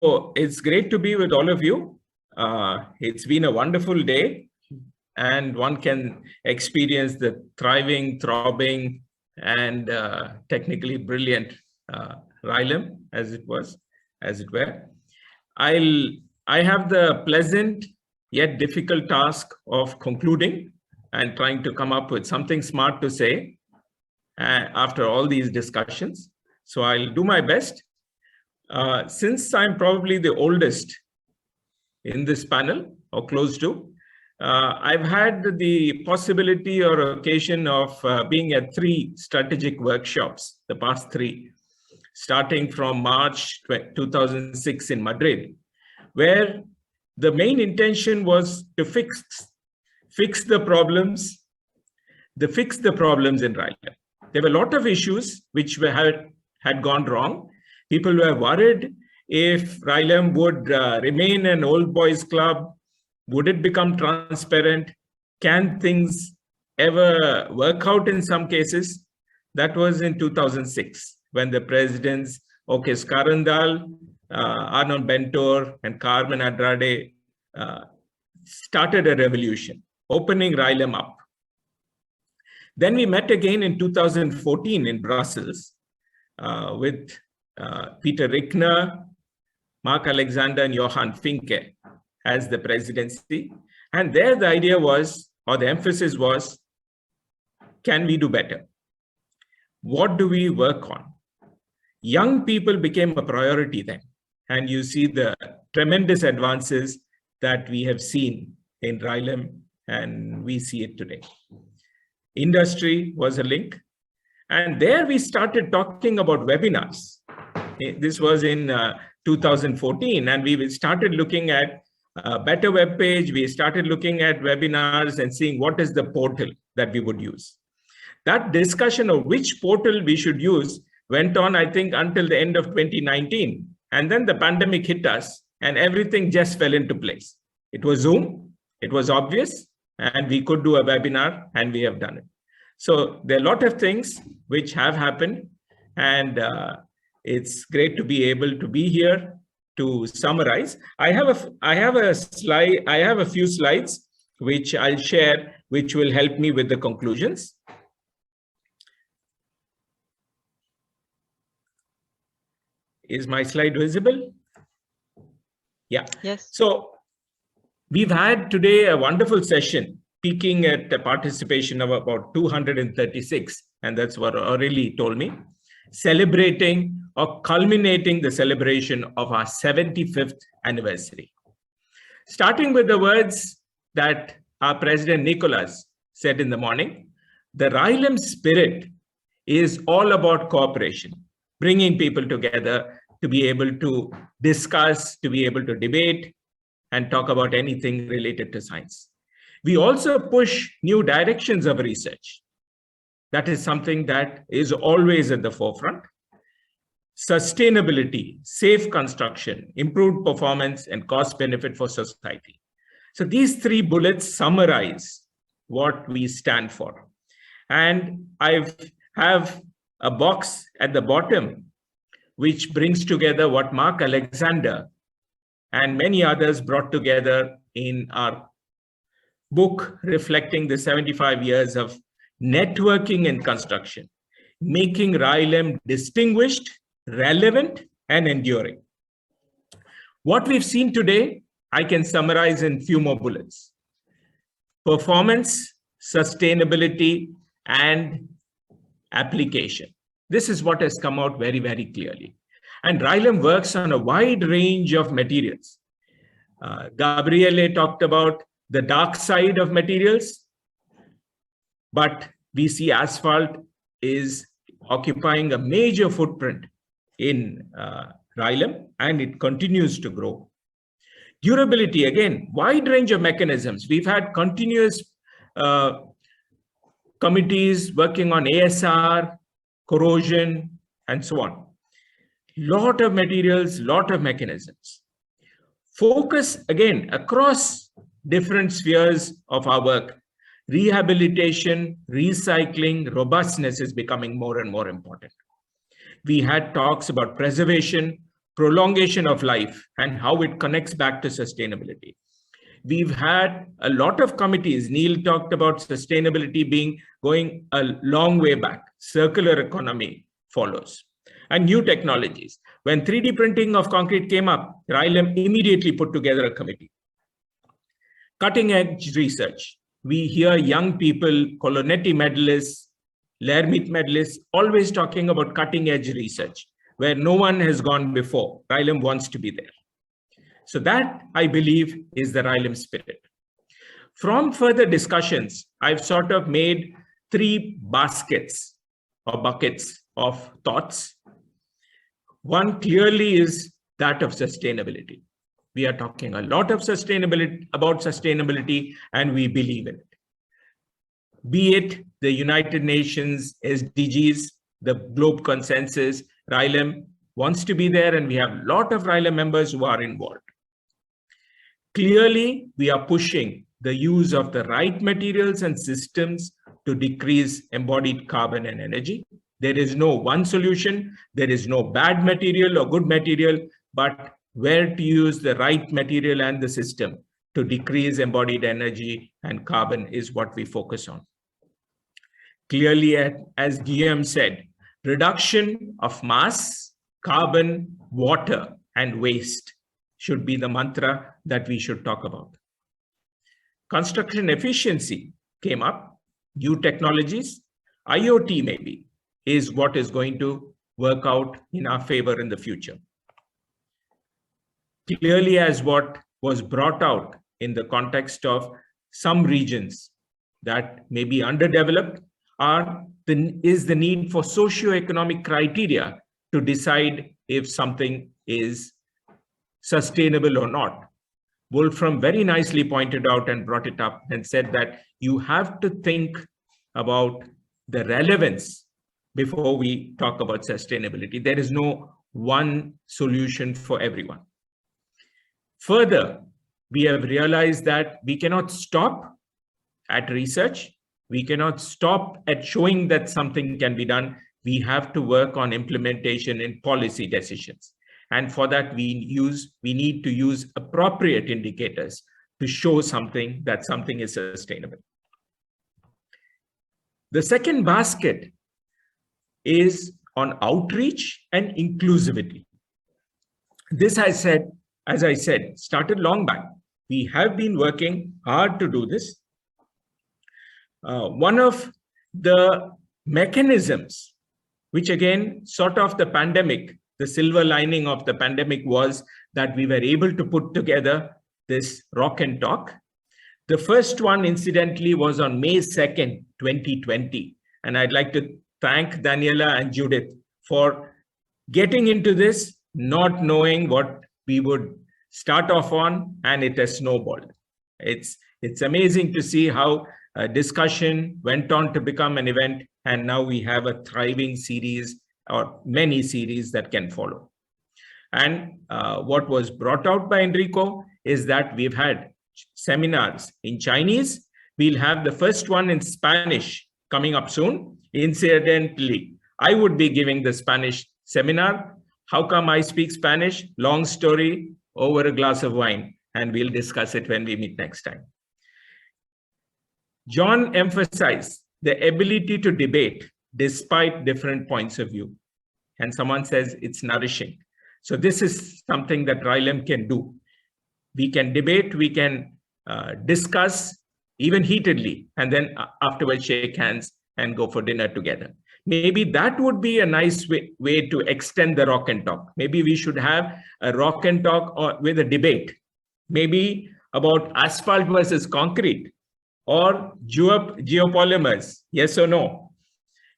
it's great to be with all of you. It's been a wonderful day, and one can experience the thriving, throbbing, and technically brilliant RILEM, as it were. I have the pleasant yet difficult task of concluding and trying to come up with something smart to say after all these discussions. So I'll do my best. Since I'm probably the oldest in this panel, or close to, I've had the possibility or occasion of being at 3 strategic workshops, the past 3, starting from March 2006 in Madrid, where the main intention was to fix the problems in RILEM. There were a lot of issues which had gone wrong. People were worried if RILEM would remain an old boys club. Would it become transparent? Can things ever work out in some cases? That was in 2006, when the presidents, O.K. Skarandal, Arnold Bentor, and Carmen Andrade started a revolution, opening RILEM up. Then we met again in 2014 in Brussels with Peter Rickner, Mark Alexander, and Johan Finke as the presidency. And there the idea was, or the emphasis was, can we do better? What do we work on? Young people became a priority then. And you see the tremendous advances that we have seen in RILEM, and we see it today. Industry was a link. And there we started talking about webinars. This was in 2014, and we started looking at a better web page. We started looking at webinars and seeing what is the portal that we would use. That discussion of which portal we should use went on, I think, until the end of 2019. And then the pandemic hit us, and everything just fell into place. It was Zoom, it was obvious, and we could do a webinar, and we have done it. So there are a lot of things which have happened, and it's great to be able to be here to summarize. I have a few slides which I'll share, which will help me with the conclusions. Is my slide visible? Yeah. Yes. So we've had today a wonderful session, peaking at a participation of about 236, and that's what Aurelie told me, celebrating or culminating the celebration of our 75th anniversary. Starting with the words that our President Nicholas said in the morning, the RILEM Spirit is all about cooperation, bringing people together to be able to discuss, to be able to debate, and talk about anything related to science. We also push new directions of research. That is something that is always at the forefront. Sustainability, safe construction, improved performance, and cost benefit for society. So these 3 bullets summarize what we stand for. And I have a box at the bottom which brings together what Mark Alexander and many others brought together in our book reflecting the 75 years of networking and construction, making RILEM distinguished, relevant, and enduring. What we've seen today, I can summarize in a few more bullets. Performance, sustainability, and application. This is what has come out very, very clearly. And RILEM works on a wide range of materials. Gabriele talked about the dark side of materials, but we see asphalt is occupying a major footprint in RILEM, and it continues to grow. Durability, again, wide range of mechanisms. We've had continuous committees working on ASR, corrosion, and so on. Lot of materials, lot of mechanisms. Focus, again, across different spheres of our work. Rehabilitation, recycling, robustness is becoming more and more important. We had talks about preservation, prolongation of life and how it connects back to sustainability. We've had a lot of committees. Neil talked about sustainability going a long way back. Circular economy follows. And new technologies. When 3D printing of concrete came up, RILEM immediately put together a committee. Cutting edge research. We hear young people, Colonetti medalists, Lermit medalists, always talking about cutting edge research, where no one has gone before. RILEM wants to be there. So that, I believe, is the RILEM spirit. From further discussions, I've sort of made 3 baskets or buckets of thoughts. One clearly is that of sustainability. We are talking a lot of sustainability, and we believe in it. Be it the United Nations, SDGs, the Globe Consensus, RILEM wants to be there, and we have a lot of RILEM members who are involved. Clearly, we are pushing the use of the right materials and systems to decrease embodied carbon and energy. There is no one solution. There is no bad material or good material, but where to use the right material and the system to decrease embodied energy and carbon is what we focus on. Clearly, as GM said, reduction of mass, carbon, water, and waste should be the mantra that we should talk about. Construction efficiency came up, new technologies, IoT maybe is what is going to work out in our favor in the future. Clearly, as what was brought out in the context of some regions that may be underdeveloped is the need for socio-economic criteria to decide if something is sustainable or not. Wolfram very nicely pointed out and brought it up and said that you have to think about the relevance before we talk about sustainability. There is no one solution for everyone. Further, we have realized that we cannot stop at research. We cannot stop at showing that something can be done. We have to work on implementation in policy decisions. And for that, we need to use appropriate indicators to show something that something is sustainable. The second basket is on outreach and inclusivity. This, as I said, started long back. We have been working hard to do this. One of the mechanisms, which again, sort of the pandemic, the silver lining of the pandemic was that we were able to put together this Rock and Talk. The first one, incidentally, was on May 2nd, 2020. And I'd like to thank Daniela and Judith for getting into this, not knowing what we would start off on, and it has snowballed. It's amazing to see how a discussion went on to become an event, and now we have a thriving series or many series that can follow. And what was brought out by Enrico is that we've had seminars in Chinese. We'll have the first one in Spanish coming up soon. Incidentally, I would be giving the Spanish seminar. How come I speak Spanish? Long story, over a glass of wine, and we'll discuss it when we meet next time. John emphasized the ability to debate despite different points of view. And someone says it's nourishing. So this is something that RILEM can do. We can debate, we can discuss even heatedly, and then afterwards shake hands and go for dinner together. Maybe that would be a nice way to extend the Rock and Talk. Maybe we should have a Rock and Talk with a debate, maybe about asphalt versus concrete or geopolymers, yes or no.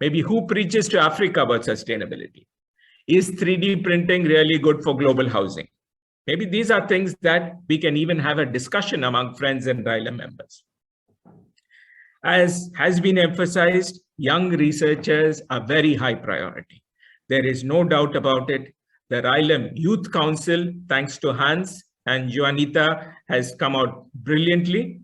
Maybe who preaches to Africa about sustainability? Is 3D printing really good for global housing? Maybe these are things that we can even have a discussion among friends and RILEM members. As has been emphasized, young researchers are very high priority. There is no doubt about it. The RILEM Youth Council, thanks to Hans and Juanita, has come out brilliantly.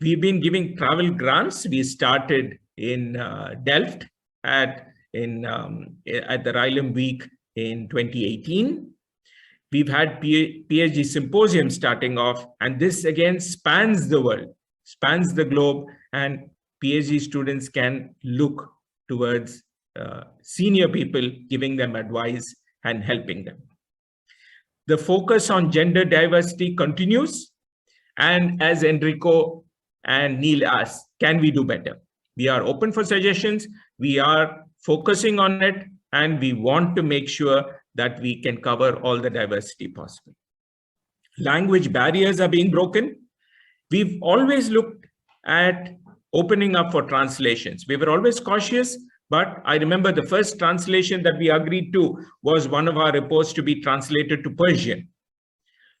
We've been giving travel grants. We started in Delft at the RILEM Week in 2018. We've had PhD symposiums starting off, and this again spans the world, spans the globe, and PhD students can look towards senior people, giving them advice and helping them. The focus on gender diversity continues. And as Enrico and Neil asked, can we do better? We are open for suggestions. We are focusing on it, and we want to make sure that we can cover all the diversity possible. Language barriers are being broken. We've always looked at opening up for translations. We were always cautious, but I remember the first translation that we agreed to was one of our reports to be translated to Persian.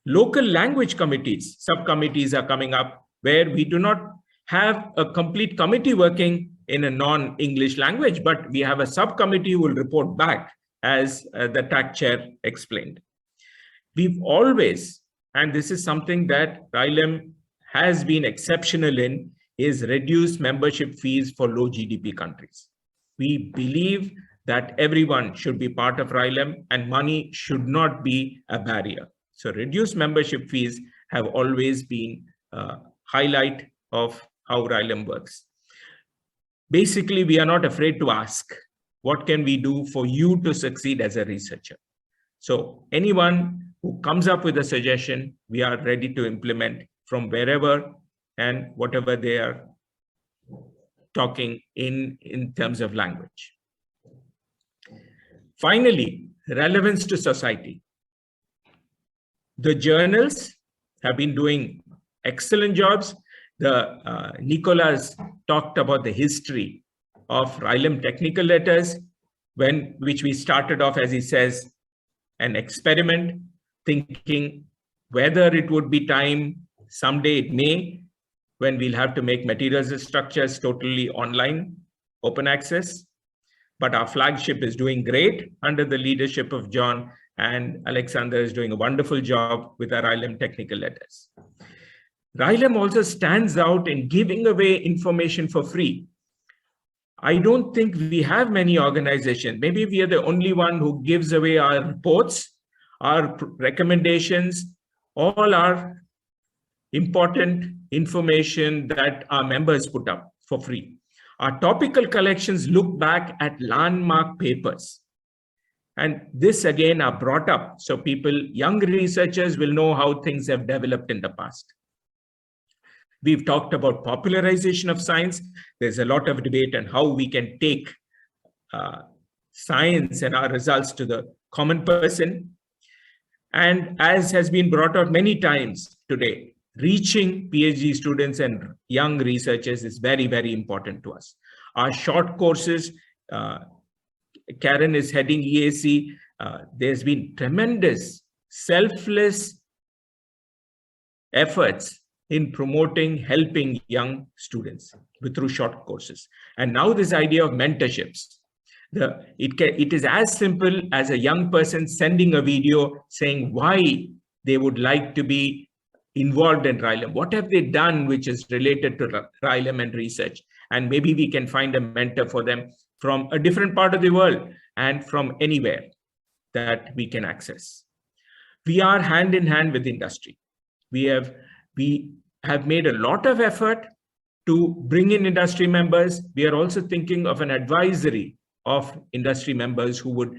Local language committees, subcommittees are coming up where we do not have a complete committee working in a non-English language, but we have a subcommittee who will report back, as the TAC chair explained. We've always, and this is something that RILEM has been exceptional in, is reduced membership fees for low GDP countries. We believe that everyone should be part of RILEM and money should not be a barrier. So reduced membership fees have always been a highlight of how RILEM works. Basically, we are not afraid to ask, what can we do for you to succeed as a researcher? So anyone who comes up with a suggestion, we are ready to implement from wherever and whatever they are talking in terms of language. Finally, relevance to society. The journals have been doing excellent jobs. Nicolas talked about the history of RILEM technical letters, which we started off, as he says, an experiment, thinking whether it would be time, someday it may, when we'll have to make materials and structures totally online, open access. But our flagship is doing great under the leadership of John, and Alexander is doing a wonderful job with our RILEM technical letters. RILEM also stands out in giving away information for free. I don't think we have many organizations. Maybe we are the only one who gives away our reports, our recommendations, all our important information that our members put up for free. Our topical collections look back at landmark papers. And this again are brought up so people, young researchers, will know how things have developed in the past. We've talked about popularization of science. There's a lot of debate on how we can take science and our results to the common person. And as has been brought out many times today, reaching PhD students and young researchers is very, very important to us. Our short courses, Karen is heading EAC. There's been tremendous selfless efforts in promoting, helping young students through short courses. And now this idea of mentorships. It is as simple as a young person sending a video saying why they would like to be involved in RILEM. What have they done which is related to RILEM and research? And maybe we can find a mentor for them from a different part of the world and from anywhere that we can access. We are hand in hand with industry. We have made a lot of effort to bring in industry members. We are also thinking of an advisory of industry members who would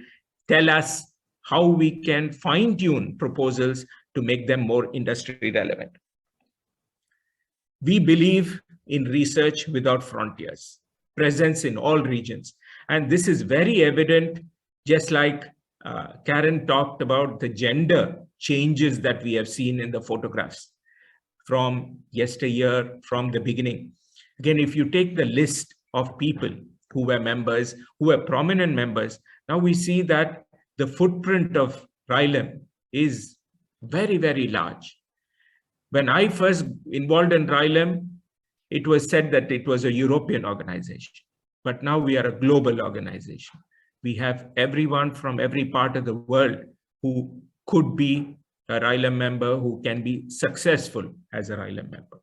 tell us how we can fine-tune proposals to make them more industry relevant. We believe in research without frontiers, presence in all regions. And this is very evident, just like Karen talked about the gender changes that we have seen in the photographs from yesteryear, from the beginning. Again, if you take the list of people who were members, who were prominent members, now we see that the footprint of RILEM is very, very large. When I first involved in RILEM, it was said that it was a European organization, but now we are a global organization. We have everyone from every part of the world who could be a RILEM member, who can be successful as a RILEM member.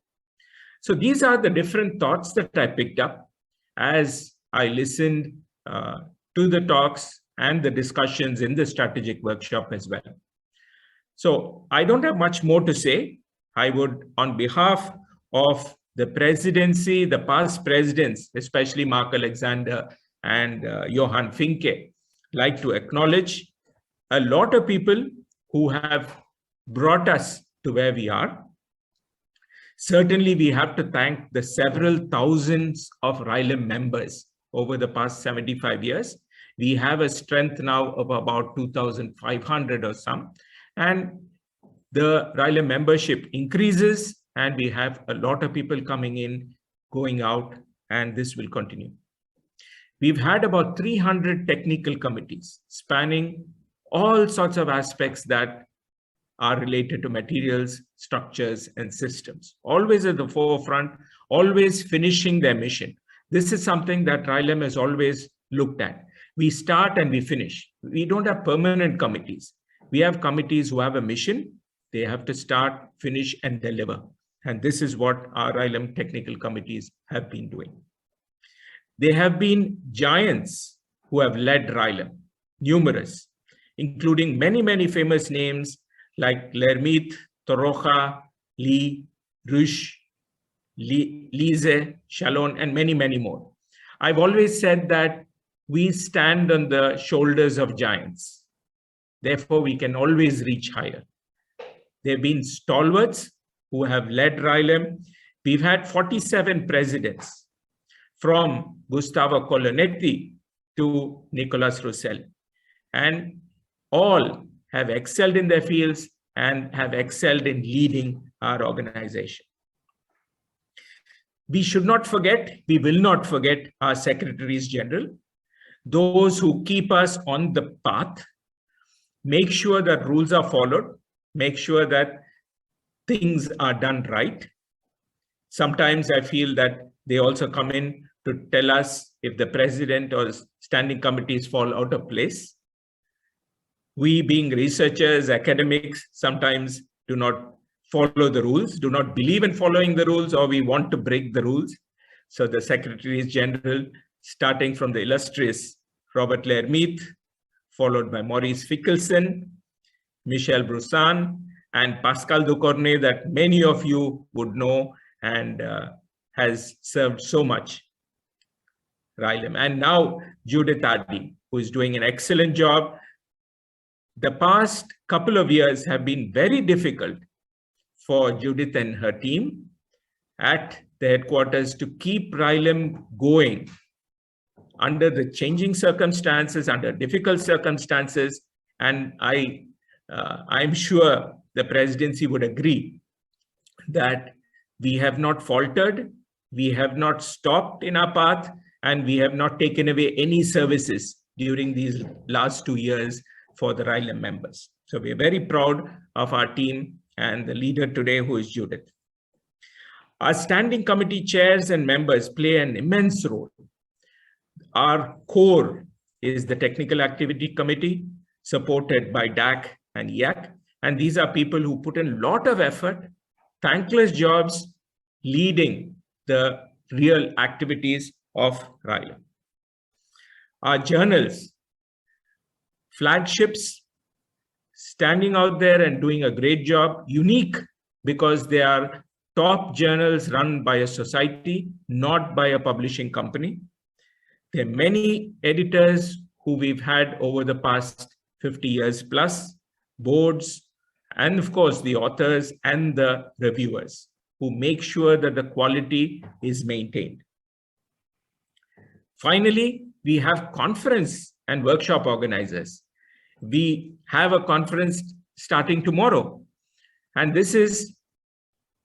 So these are the different thoughts that I picked up as I listened to the talks and the discussions in the strategic workshop as well. So I don't have much more to say. I would, on behalf of the presidency, the past presidents, especially Mark Alexander and Johan Finke, like to acknowledge a lot of people who have brought us to where we are. Certainly, we have to thank the several thousands of RILEM members over the past 75 years. We have a strength now of about 2,500 or some, and the RILEM membership increases, and we have a lot of people coming in, going out, and this will continue. We've had about 300 technical committees spanning all sorts of aspects that are related to materials, structures, and systems. Always at the forefront, always finishing their mission. This is something that RILEM has always looked at. We start and we finish. We don't have permanent committees. We have committees who have a mission. They have to start, finish, and deliver. And this is what our RILEM technical committees have been doing. There have been giants who have led RILEM, numerous, including many, many famous names like Lermit, Toroja, Lee, Rush, Lise, Shalon, and many, many more. I've always said that we stand on the shoulders of giants. Therefore, we can always reach higher. There have been stalwarts who have led RILEM. We've had 47 presidents, from Gustavo Colonetti to Nicolas Roussel, and all have excelled in their fields and have excelled in leading our organization. We should not forget, we will not forget our secretaries general, those who keep us on the path, make sure that rules are followed, make sure that things are done right. Sometimes I feel that they also come in to tell us if the president or standing committees fall out of place. We, being researchers, academics, sometimes do not follow the rules, do not believe in following the rules, or we want to break the rules. So the Secretaries General, starting from the illustrious Robert Lermit, followed by Maurice Fickelson, Michel Broussan, and Pascal Ducornet, that many of you would know and has served so much RILEM. And now Judith Addy, who is doing an excellent job. The past couple of years have been very difficult for Judith and her team at the headquarters to keep RILEM going under the changing circumstances, under difficult circumstances. And I'm sure the presidency would agree that we have not faltered, we have not stopped in our path, and we have not taken away any services during these last 2 years for the RILEM members. So we're very proud of our team and the leader today, who is Judith. Our standing committee chairs and members play an immense role. Our core is the Technical Activity Committee, supported by DAC and IAC. And these are people who put in a lot of effort, thankless jobs, leading the real activities of RILEM. Our journals, flagships, standing out there and doing a great job, unique because they are top journals run by a society, not by a publishing company. There are many editors who we've had over the past 50 years plus, boards, and of course the authors and the reviewers who make sure that the quality is maintained. Finally, we have conference and workshop organizers. We have a conference starting tomorrow, and this is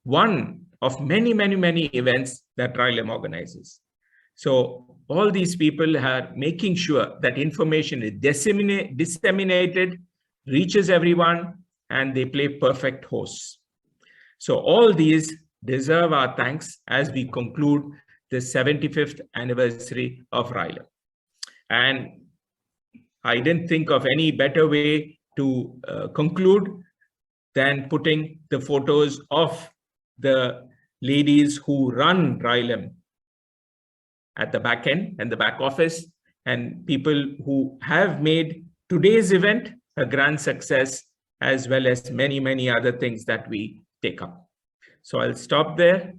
one of many, many, many events that RILEM organizes. So all these people are making sure that information is disseminated, reaches everyone, and they play perfect hosts. So all these deserve our thanks as we conclude the 75th anniversary of RILEM. And I didn't think of any better way to conclude than putting the photos of the ladies who run RILEM at the back end and the back office, and people who have made today's event a grand success as well as many, many other things that we take up. So I'll stop there.